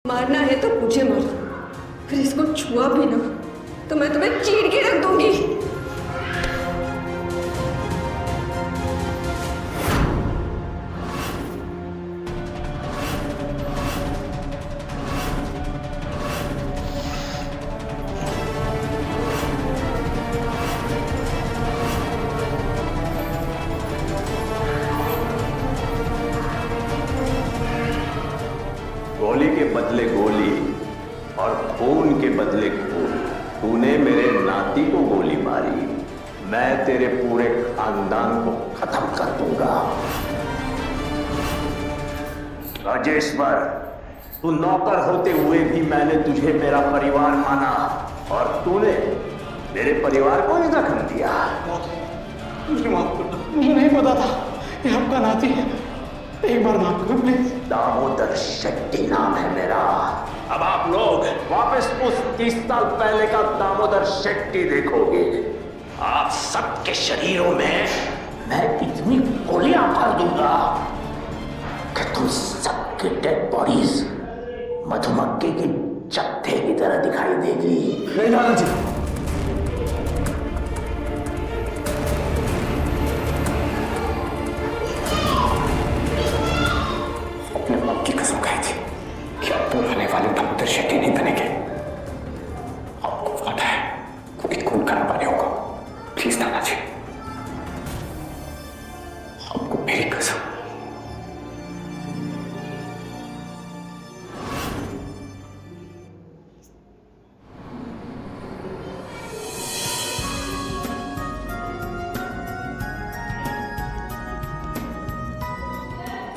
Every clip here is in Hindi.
मारना है तो मुझे मारो, फिर इसको छुआ भी ना तो मैं तुम्हें चीर के रख दूंगी। गोली के बदले गोली और खून के बदले खून। तूने मेरे नाती को गोली मारी, मैं तेरे पूरे खानदान को खत्म कर दूंगा। राजेश्वर, तू नौकर होते हुए भी मैंने तुझे मेरा परिवार माना और तूने मेरे परिवार को जख्म दिया। मुझे माफ करना, मुझे नहीं पता था ये आपका नाती है। एक बार माफ करो प्लीज। दामोदर शेट्टी नाम है मेरा। अब आप लोग वापस उस 30 साल पहले का दामोदर शेट्टी देखोगे। आप सबके शरीरों में मैं इतनी गोलियां भर दूंगा कि तुम सबकी डेड बॉडीज मधुमक्खी के चत्थे की तरह दिखाई देगी। नहीं दादाजी, की कसम खाई थी कि अब तो रहने वाले दामोदर शेट्टी नहीं बनेंगे। आपको पता है कोई खून करना पाने होगा। प्लीज दादाजी, आपको मेरी कसम।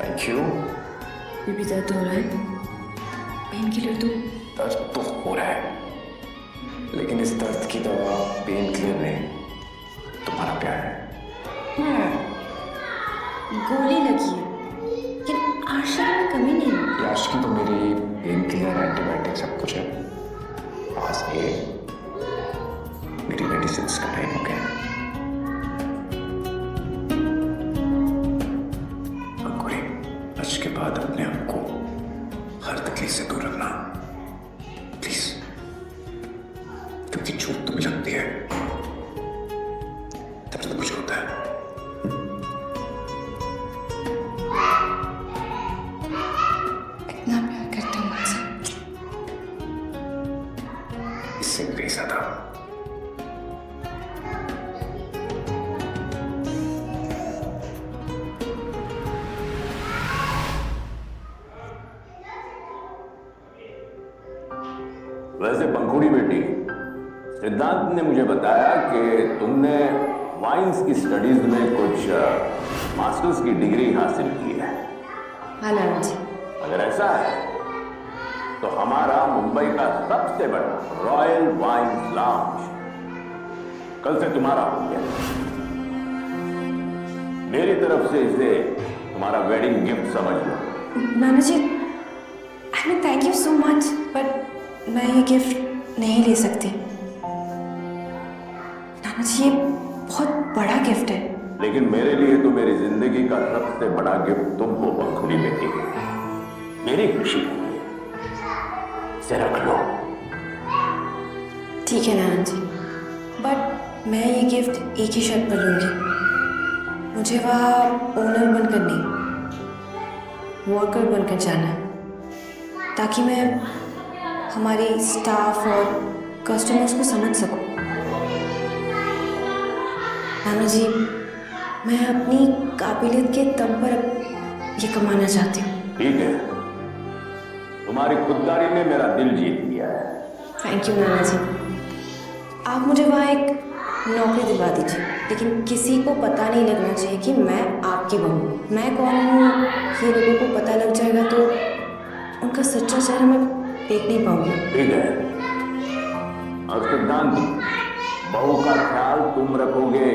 Thank you. बीबी दर्द हो रहा है? पेन किलर दो। दर्द तो हो रहा है, लेकिन इस दर्द की दवा पेन किलर नहीं, तुम्हारा प्यार है। गोली लगी है लेकिन आशा में कमी नहीं है। याश की तो मेरी पेन किलर, एंटीबायोटिक सब कुछ है। आज ये मेरी मेडिसिन का टाइम हो गया। अंकुरी, आज के बाद अपने आप को हर तकलीफ से दूर रखना प्लीज, क्योंकि चोट तुम्हें लगती है, दर्द मुझे होता है। इतना प्यार करते हो मुझसे। इससे भी ज्यादा। वैसे पंखुड़ी बेटी, सिद्धांत ने मुझे बताया कि तुमने वाइन्स की स्टडीज में कुछ मास्टर्स की डिग्री हासिल की है। हाँ नाना जी। अगर ऐसा है तो हमारा मुंबई का सबसे बड़ा रॉयल वाइन लाउंज कल से तुम्हारा हो गया। मेरी तरफ से इसे तुम्हारा वेडिंग गिफ्ट समझ लो। नाना जी, I mean thank you so much, but मैं ये गिफ्ट नहीं ले सकती। नाना जी, ये बहुत बड़ा गिफ्ट है। लेकिन मेरे लिए तो मेरी जिंदगी का सबसे बड़ा गिफ्ट तुम हो पंखुड़ी बेटी, मेरी खुशी के लिए। इसे रख लो। ठीक है नाना जी, बट मैं ये गिफ्ट एक ही शर्त पर लूंगी। मुझे वहाँ ओनर बनकर नहीं, वर्कर बनकर जाना है, ताकि मैं हमारे स्टाफ और कस्टमर्स को समझ सकूं। नाना जी, मैं अपनी काबिलियत के दम पर ये कमाना चाहती हूँ। ठीक है, तुम्हारी खुददारी ने मेरा दिल जीत लिया है। थैंक यू नाना जी। आप मुझे वहाँ एक नौकरी दिलवा दीजिए, लेकिन किसी को पता नहीं लगना चाहिए कि मैं आपकी बहू हूँ। मैं कौन हूँ ये लोगों को पता लग जाएगा तो उनका सच्चा चेहरा मैं देख नहीं पाऊंगी। ठीक है, और सिद्धांत, बहू का ख्याल तुम रखोगे।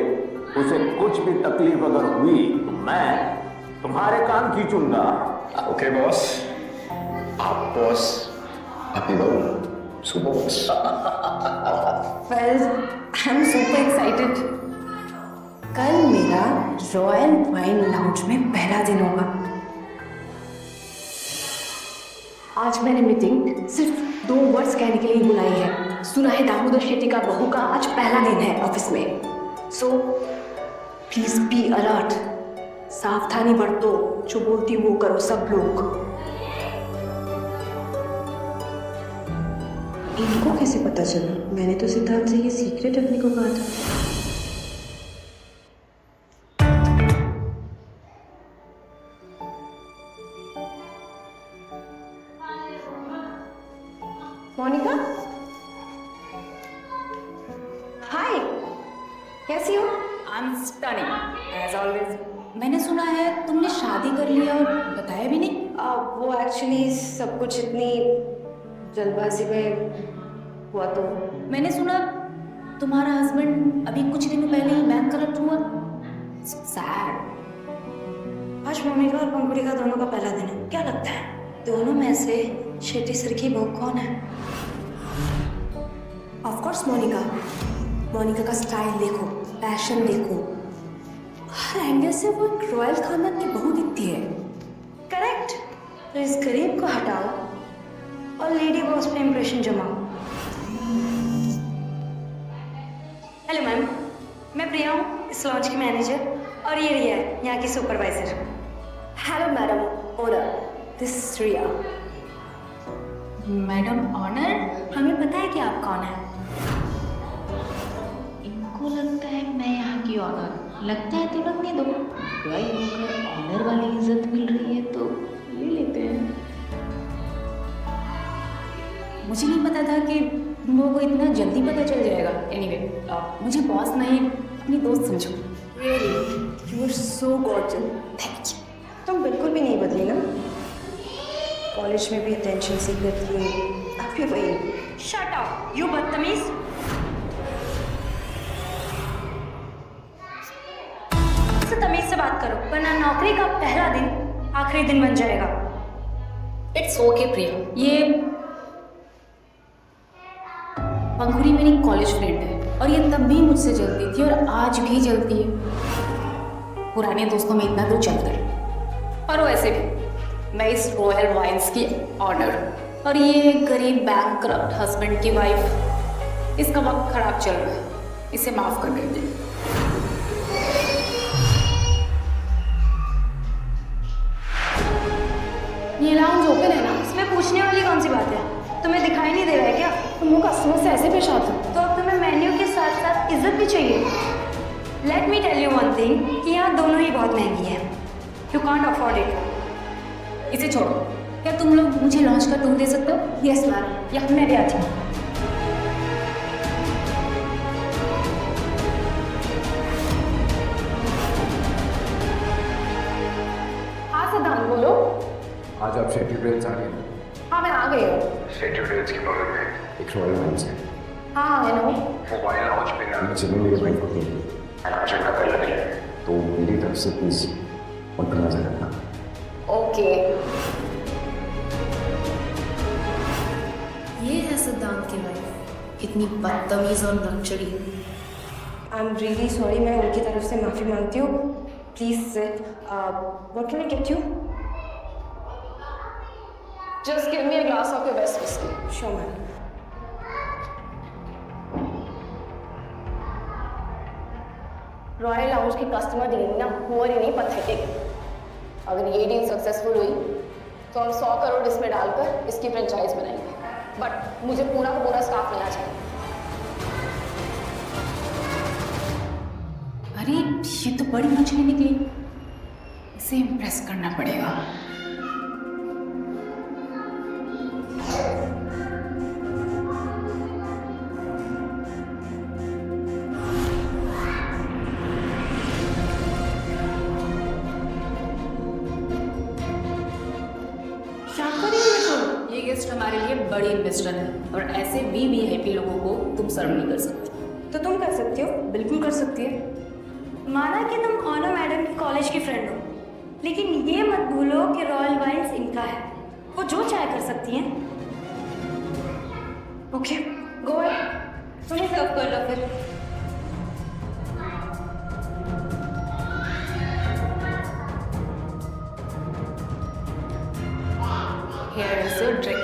उसे कुछ भी तकलीफ अगर हुई तो मैं तुम्हारे कान खींचूंगा। ओके बॉस, आप बॉस, अपनी बहू super boss. Well, I am super excited. कल मेरा रॉयल वाइन लाउंज में पहला दिन होगा। आज मैंने मीटिंग सिर्फ 2 वर्ड्स कहने के लिए बुलाई है। सुना है दामोदर शेट्टी का बहू का आज पहला दिन है ऑफिस में, सो प्लीज बी अलर्ट। सावधानी बरतो, जो बोलती वो करो सब लोग। इनको कैसे पता चला? मैंने तो सिद्धार्थ से ये सीक्रेट रखने को कहा था। मोनिका, हाय, कैसी हो? I am stunning as always. मैंने सुना है तुमने शादी कर लिया और बताया भी नहीं। वो एक्चुअली सब कुछ इतनी जल्दबाजी में हुआ। तो मैंने सुना तुम्हारा हस्बैंड अभी कुछ दिनों पहले ही बैंक करप्ट हुआ। सैड। आज मोनिका और पंकुड़ी का दोनों का पहला दिन है। क्या लगता है दोनों में से शेट्टी सर की बहू कौन है? Of course Monika. मोनिका का स्टाइल देखो, पैशन देखो, हर एंगल से वो एक रॉयल खानदान की बहू दिखती है। करेक्ट। तो इस गरीब को हटाओ और लेडी बॉस पे इंप्रेशन जमाओ। हेलो मैम, मैं प्रिया हूँ, इस लॉन्च की मैनेजर, और ये रिया है, यहाँ की supervisor. Hello madam owner, this is Riya. Madam owner, हमें पता है कि आप कौन है। इनको लगता है मैं यहाँ की ऑनर। लगता है तो लगने दो, भाई अगर ऑनर वाली इज्जत मिल रही है तो ले लेते हैं। मुझे नहीं पता था कि तुम लोगों को इतना जल्दी पता चल जाएगा। एनीवे, मुझे बॉस नहीं अपनी दोस्त समझो। Really you are so gorgeous. Thank you. तुम बिल्कुल भी नहीं बदली ना। कॉलेज में भी अटेंशन सीकर थी, अब भी वही। शट अप यू बदतमीज। तमीज से बात करो, वरना नौकरी का पहला दिन आखिरी दिन बन जाएगा। इट्स ओके प्रिया। ये पंखुड़ी मेरी कॉलेज फ्रेंड है और ये तब भी मुझसे जलती थी और आज भी जलती है। पुराने दोस्तों में इतना तो चलता है। और वैसे भी मैं इस रॉयल वाइन्स की ऑनर और ये गरीब बैंक करप्ट हस्बैंड की वाइफ, इसका वक्त खराब चल रहा है, इसे माफ कर देते। ये लाउंज ओपन है ना, इसमें पूछने वाली कौन सी बात है? तुम्हें दिखाई नहीं दे रहा है क्या? तुम लोग कस्टमर से ऐसे पेश आते हो? तो अब तुम्हें मेन्यू के साथ साथ इज्जत भी चाहिए। Let me tell you one thing, कि यहाँ दोनों ही बहुत महंगी है। You can't afford it. इसे छोड़ो, क्या तुम लोग मुझे लॉन्च का टूर दे सकते हो? यस मैम, या मैं भी आती हूँ। हाँ सिद्धांत बोलो। आज आप शेट्टी ट्रेल्स आ गए। हाँ मैं आ गई हूँ। शेट्टी ट्रेल्स के बगल में एक रॉयल वाइन्स है। हाँ आई नो। मोबाइल लॉन्च पे ना चलो मेरे बैंक को एनाउंसमेंट का पहला दिन है, तो मेरी तरफ से प्लीज उन पर नजर रखना। ओके। ये है सिद्धांत की वाइफ, कितनी बदतमीज और luxury. I am really sorry, मैं उनकी तरफ से माफ़ी मांगती हूँ। Please what can I get you? Just give me a glass of your best whiskey. Sure ma'am. Royal lounge की कस्टमर डीलिंग ना हो ही नहीं पथेटिक। अगर ये डील सक्सेसफुल हुई तो हम 100 करोड़ इसमें डालकर इसकी फ्रेंचाइज बनाएंगे। बट मुझे पूरा का पूरा स्टाफ मिलना चाहिए। अरे ये तो बड़ी मछली निकली, इसे इम्प्रेस करना पड़ेगा। ये गेस्ट हमारे लिए बड़ी इन्वेस्टर है और ऐसे वीआईपी लोगों को तुम सर्व नहीं कर सकती। तो तुम कर सकती हो? बिल्कुल कर सकती है। माना कि तुम ऑनर मैडम की कॉलेज की फ्रेंड हो, लेकिन ये मत भूलो कि रॉयल वाइन्स इनका है, वो जो चाहे कर सकती हैं। ओके गो अहेड, तुम्हें सर्व कर लो फिर। Here is your drink.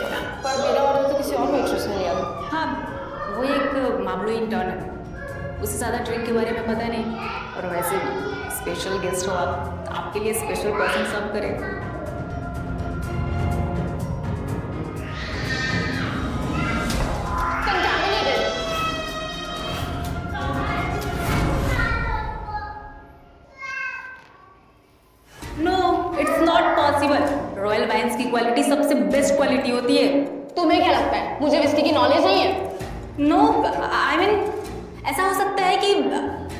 Pablo intern है, उससे ज़्यादा ड्रिंक के बारे में पता नहीं। और वैसे भी स्पेशल गेस्ट हो आप, आपके लिए स्पेशल पर्सन सर्व करें। रॉयल वाइन्स की क्वालिटी सबसे बेस्ट क्वालिटी होती है। तुम्हें क्या लगता है मुझे विस्की की नॉलेज नहीं है? नो आई मीन ऐसा हो सकता है कि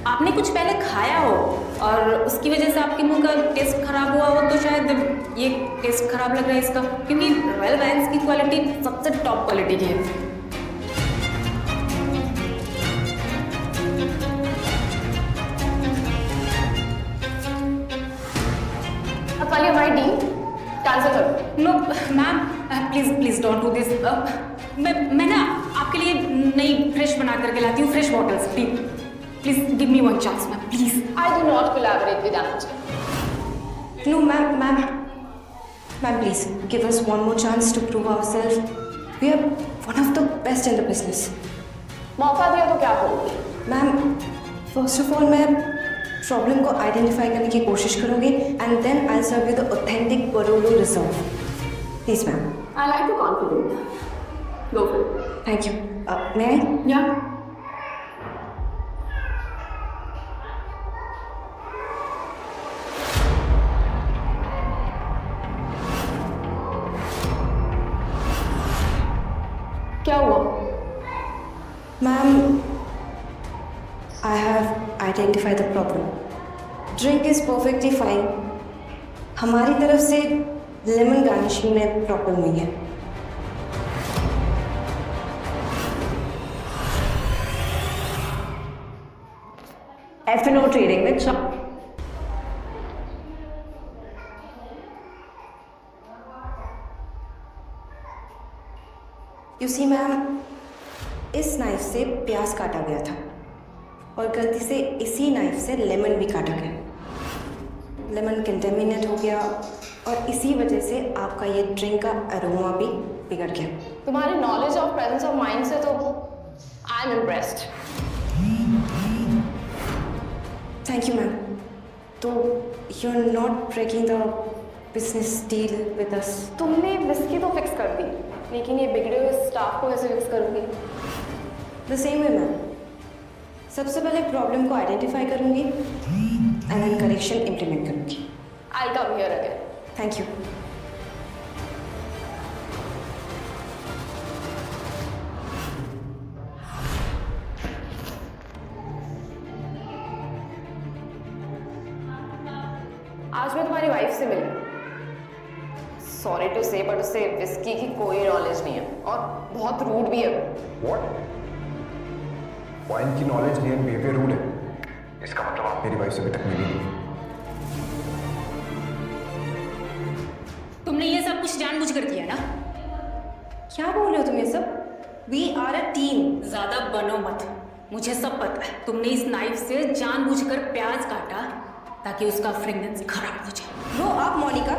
आपने कुछ पहले खाया हो और उसकी वजह से आपके मुंह का टेस्ट खराब हुआ हो, तो शायद ये टेस्ट खराब लग रहा है इसका, क्योंकि रॉयल वाइन्स की क्वालिटी सबसे टॉप क्वालिटी की है। अब वाली हमारी डील कैंसिल करो। No ma'am please don't do this. मैं ना आपके लिए नई फ्रेश बना करके लाती हूँ, fresh bottles. Please give me one chance ma'am, please. I do not collaborate with energy. No, ma'am, please give us one more chance to prove ourselves. We are one of the best in the business. मौका दिया तो क्या करोगे? मैम, फर्स्ट ऑफ ऑल मैं प्रॉब्लम को आइडेंटिफाई करने की कोशिश करूँगी and then I serve you the authentic Barolo reserve. Please ma'am. I like the confidence. Go for it. Thank you. May I? या क्या हुआ? Ma'am, I have identified the problem. Drink is perfectly fine. हमारी तरफ से लेमन गार्निशिंग में प्रॉब्लम नहीं है। F&O ट्रेडिंग में You see मैम, इस नाइफ से प्याज काटा गया था और गलती से इसी नाइफ से लेमन भी काटा गया। लेमन कंटेमिनेट हो गया और इसी वजह से आपका ये ड्रिंक का अरोमा भी बिगड़ गया। तुम्हारी knowledge of presence of mind से तो I am impressed. Thank you ma'am. तो you are not breaking the business deal with us? तुमने विस्की तो फिक्स कर दी, लेकिन ये बिगड़े हुए स्टाफ को कैसे फिक्स करोगी? The same way ma'am. सबसे पहले प्रॉब्लम को आइडेंटिफाई करूंगी एंड देन करेक्शन इम्प्लीमेंट करूंगी। I come here again. Thank you. आज मैं तुम्हारी वाइफ से मिली। सॉरी टू से बट उसे विस्की की कोई नॉलेज नहीं है और बहुत रूड भी है। What? वाइन की नॉलेज नहीं है, बिहेवियर रूड है। इसका मतलब आप मेरी वाइफ से अभी तक मिली नहीं। तुमने ये सब कुछ जानबूझ कर किया ना? क्या बोल रहे हो तुम ये सब? We are a team. ज्यादा बनो मत, मुझे सब पता है। तुमने इस नाइफ से जानबूझकर प्याज काटा ताकि उसका फ्रेग्रेंस खराब हो जाए। रो आप मोनिका,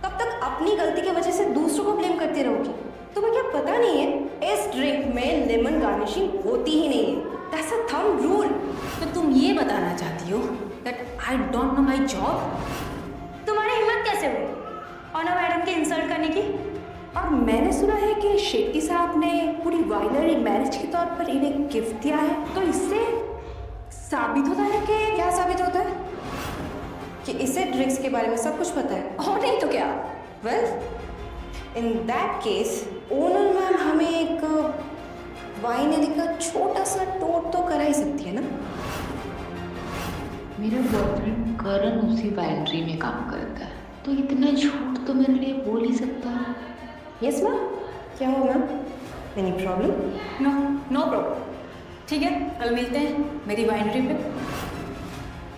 कब तक अपनी गलती की वजह से दूसरों को ब्लेम करती रहोगी? तुम्हें क्या पता नहीं है इस ड्रिंक में लेमन गार्निशिंग होती ही नहीं है। That's a thumb rule. तो तुम ये बताना चाहती हो that I don't know my job? तुम्हारी हिम्मत कैसे हुई ऑनर मैडम की इंसल्ट करने की? और मैंने सुना है कि शेट्टी साहब ने पूरी वाइनरी मैरिज के तौर पर इन्हें गिफ्ट दिया है, तो इससे साबित होता है कि क्या साबित होता है कि इसे ड्रिंक्स के बारे में सब कुछ पता है, और नहीं तो क्या? Well in that case owner ma'am हमें एक वाइनरी का छोटा सा टूर तो करा ही सकती है ना? मेरा बॉयफ्रेंड करण उसी वाइनरी में काम करता है, तो इतना झूठ तो मेरे लिए बोल ही सकता है। Yes ma'am. क्या हो ma'am? Any problem? No problem. ठीक है, कल मिलते हैं मेरी वाइनरी पे।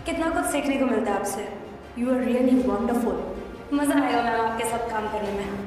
कितना कुछ सीखने को मिलता है आपसे। You are really wonderful. मज़ा आएगा मैम आपके साथ काम करने में।